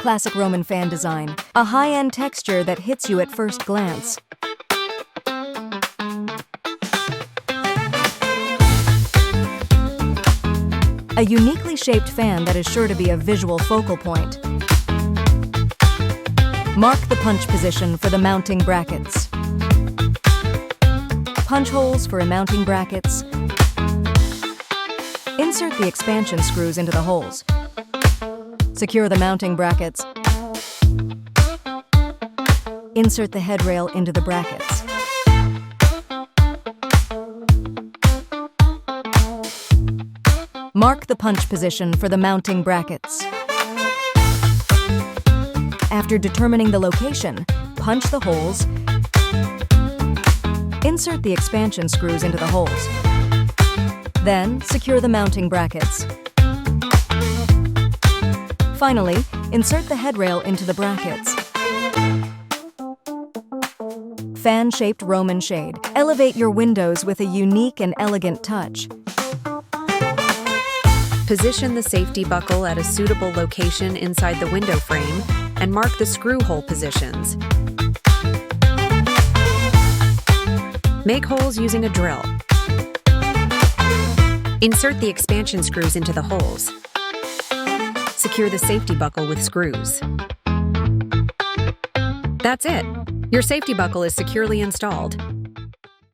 Classic Roman fan design. A high-end texture that hits you at first glance. A uniquely shaped fan that is sure to be a visual focal point. Mark the punch position for the mounting brackets. Punch holes for mounting brackets. Insert the expansion screws into the holes. Secure the mounting brackets. Insert the headrail into the brackets. Mark the punch position for the mounting brackets. After determining the location, punch the holes. Insert the expansion screws into the holes. Then, secure the mounting brackets. Finally, insert the headrail into the brackets. Fan-shaped Roman shade. Elevate your windows with a unique and elegant touch. Position the safety buckle at a suitable location inside the window frame and mark the screw hole positions. Make holes using a drill. Insert the expansion screws into the holes. Secure the safety buckle with screws. That's it! Your safety buckle is securely installed.